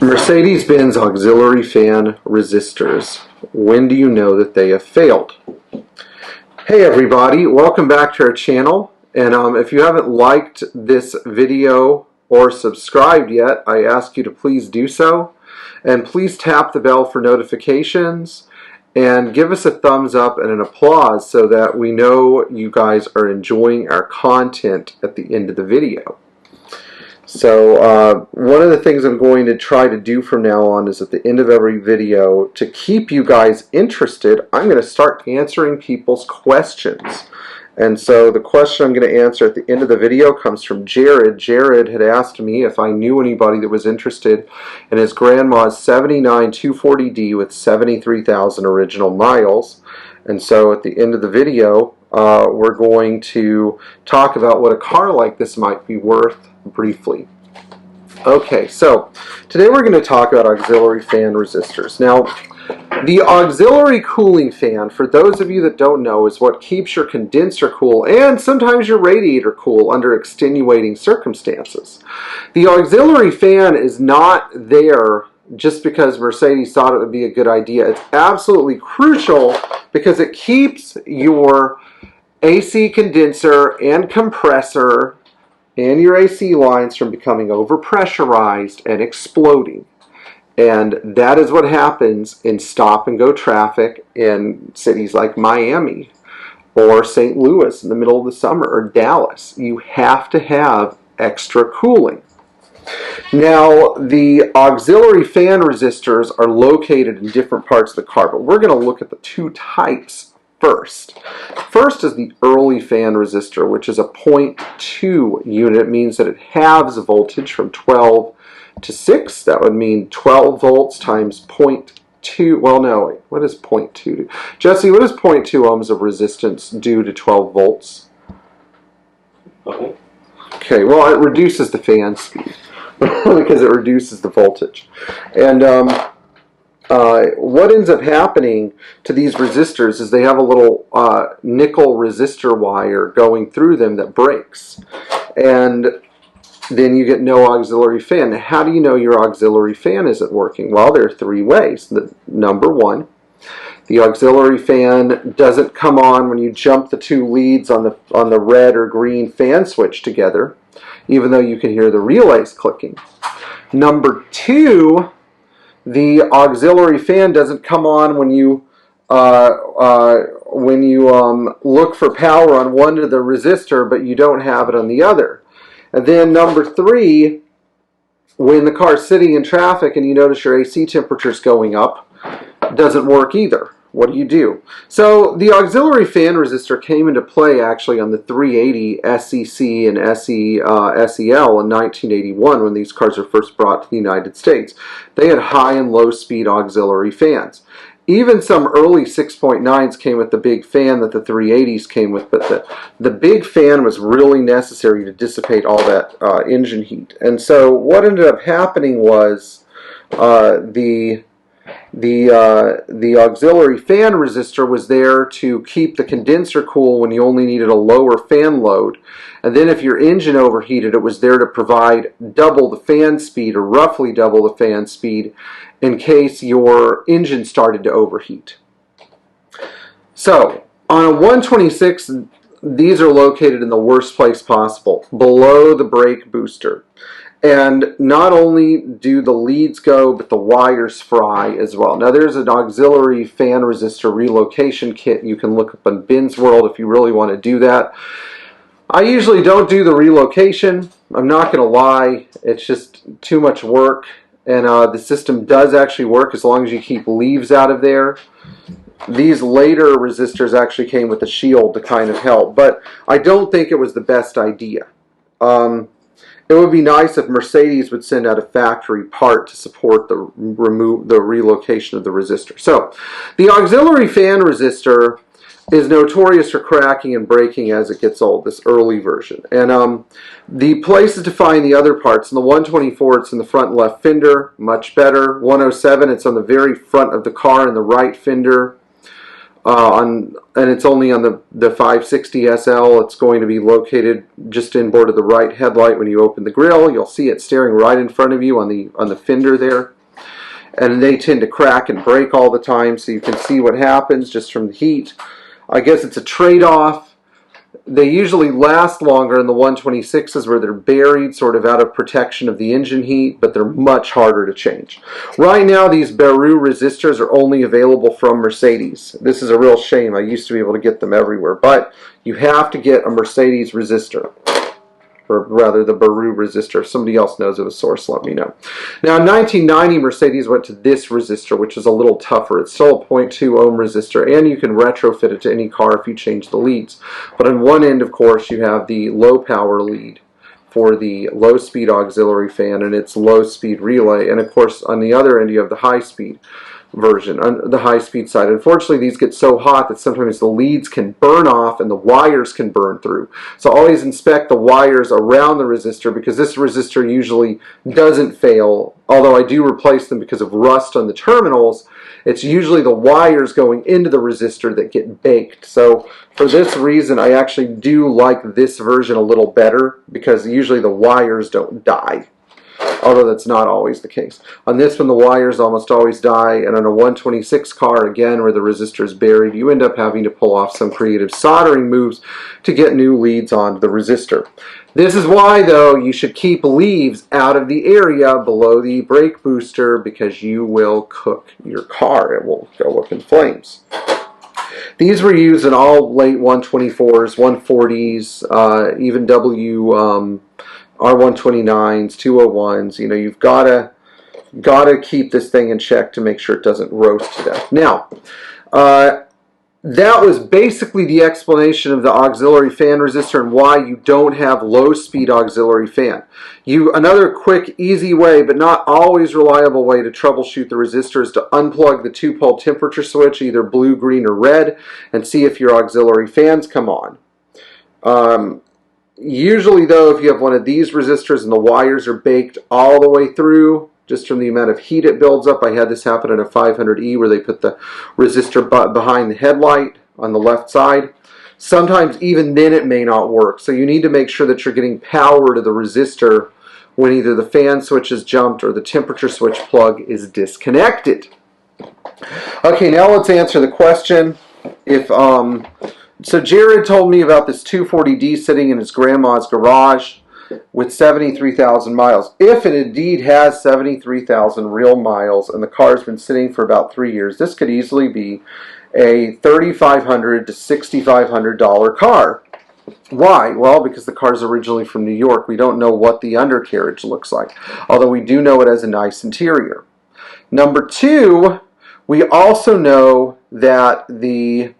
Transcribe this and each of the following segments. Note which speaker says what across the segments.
Speaker 1: Mercedes-Benz auxiliary fan resistors. When do you know that they have failed? Hey everybody, welcome back to our channel. And if you haven't liked this video or subscribed yet, I ask you to please do so. And please tap the bell for notifications and give us a thumbs up and an applause so that we know you guys are enjoying our content at the end of the video. So one of the things I'm going to try to do from now on is at the end of every video, to keep you guys interested, I'm going to start answering people's questions. And so the question I'm going to answer at the end of the video comes from Jared. Jared had asked me if I knew anybody that was interested in his grandma's 79 240D with 73,000 original miles. And so at the end of the video, we're going to talk about what a car like this might be worth briefly. Okay, so today we're going to talk about auxiliary fan resistors. Now, the auxiliary cooling fan, for those of you that don't know, is what keeps your condenser cool and sometimes your radiator cool under extenuating circumstances. The auxiliary fan is not there just because Mercedes thought it would be a good idea. It's absolutely crucial because it keeps your AC condenser and compressor and your AC lines from becoming overpressurized and exploding. And that is what happens in stop-and-go traffic in cities like Miami or St. Louis in the middle of the summer or Dallas. You have to have extra cooling. Now, the auxiliary fan resistors are located in different parts of the car, but we're going to look at the two types first. First is the early fan resistor, which is a 0.2 unit. It means that it halves voltage from 12 to 6. That would mean 12 volts times 0.2. Well, no, what does 0.2 do? Jesse, what does 0.2 ohms of resistance do to 12 volts? Okay, well, it reduces the fan speed because it reduces the voltage. And what ends up happening to these resistors is they have a little nickel resistor wire going through them that breaks. And then you get no auxiliary fan. Now, how do you know your auxiliary fan isn't working? Well, there are three ways. Number one, the auxiliary fan doesn't come on when you jump the two leads on the red or green fan switch together, even though you can hear the relays clicking. Number two, the auxiliary fan doesn't come on when you look for power on one of the resistor, but you don't have it on the other. And then number three, when the car's sitting in traffic and you notice your AC temperature is going up, it doesn't work either. What do? So the auxiliary fan resistor came into play actually on the 380 SEC and SEL in 1981 when these cars were first brought to the United States. They had high and low speed auxiliary fans. Even some early 6.9s came with the big fan that the 380s came with, but the big fan was really necessary to dissipate all that engine heat. And so what ended up happening was the auxiliary fan resistor was there to keep the condenser cool when you only needed a lower fan load. And then if your engine overheated, it was there to provide double the fan speed, or roughly double the fan speed, in case your engine started to overheat. So on a 126, these are located in the worst place possible, below the brake booster. And not only do the leads go, but the wires fry as well. Now there's an auxiliary fan resistor relocation kit you can look up on Benz World if you really want to do that. I usually don't do the relocation. I'm not going to lie, it's just too much work. And the system does actually work as long as you keep leaves out of there. These later resistors actually came with a shield to kind of help, but I don't think it was the best idea. It would be nice if Mercedes would send out a factory part to support the relocation of the resistor. So, the auxiliary fan resistor is notorious for cracking and breaking as it gets old, this early version. And the places to find the other parts, in the 124 it's in the front left fender, much better. 107 it's on the very front of the car in the right fender. And it's only on the 560 SL. It's going to be located just inboard of the right headlight. When you open the grille, you'll see it staring right in front of you on the fender there. and they tend to crack and break all the time, so you can see what happens just from the heat. I guess it's a trade-off. They usually last longer in the 126s where they're buried sort of out of protection of the engine heat, but they're much harder to change. Right now, these Baru resistors are only available from Mercedes. This is a real shame. I used to be able to get them everywhere, but you have to get a Mercedes resistor, or rather the Baru resistor. If somebody else knows of a source, let me know. Now in 1990, Mercedes went to this resistor, which is a little tougher. It's still a 0.2 ohm resistor, and you can retrofit it to any car if you change the leads. But on one end, of course, you have the low power lead for the low speed auxiliary fan and its low speed relay, and of course on the other end you have the high speed version, on the high-speed side. Unfortunately, these get so hot that sometimes the leads can burn off and the wires can burn through. So always inspect the wires around the resistor, because this resistor usually doesn't fail. Although I do replace them because of rust on the terminals, it's usually the wires going into the resistor that get baked. So for this reason, I actually do like this version a little better, because usually the wires don't die. Although that's not always the case. On this one, the wires almost always die, and on a 126 car, again, where the resistor is buried, you end up having to pull off some creative soldering moves to get new leads onto the resistor. This is why, though, you should keep leaves out of the area below the brake booster, because you will cook your car. It will go up in flames. These were used in all late 124s, 140s, even R129s, 201s. You know, you've got to keep this thing in check to make sure it doesn't roast to death. Now, that was basically the explanation of the auxiliary fan resistor and why you don't have low-speed auxiliary fan. Another quick, easy way, but not always reliable way to troubleshoot the resistor is to unplug the 2-pole temperature switch, either blue, green, or red, and see if your auxiliary fans come on. Usually, though, if you have one of these resistors and the wires are baked all the way through, just from the amount of heat it builds up. I had this happen in a 500E where they put the resistor behind the headlight on the left side. Sometimes even then it may not work. So you need to make sure that you're getting power to the resistor when either the fan switch is jumped or the temperature switch plug is disconnected. Okay, now let's answer the question. So Jared told me about this 240D sitting in his grandma's garage with 73,000 miles. If it indeed has 73,000 real miles and the car's been sitting for about 3 years, this could easily be a $3,500 to $6,500 car. Why? Well, because the car's originally from New York. We don't know what the undercarriage looks like, although we do know it has a nice interior. Number two, we also know that the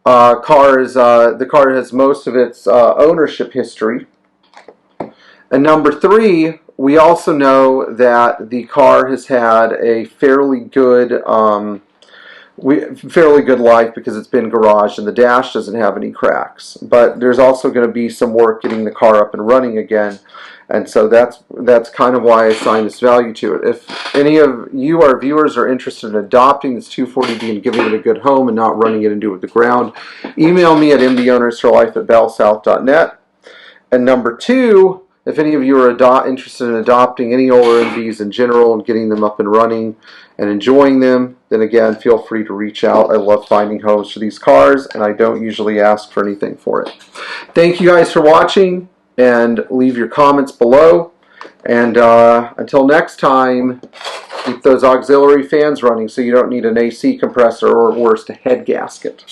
Speaker 1: car has most of its ownership history. And number three, we also know that the car has had a fairly good life because it's been garaged and the dash doesn't have any cracks. But there's also going to be some work getting the car up and running again, and so that's kind of why I assigned this value to it. If any of you, our viewers, are interested in adopting this 240D and giving it a good home and not running it into the ground, email me at mdowners4life@bellsouth.net. And number two, if any of you are interested in adopting any older MVs in general and getting them up and running and enjoying them, then again, feel free to reach out. I love finding homes for these cars, and I don't usually ask for anything for it. Thank you guys for watching, and leave your comments below. And until next time, keep those auxiliary fans running so you don't need an AC compressor or, worse, a head gasket.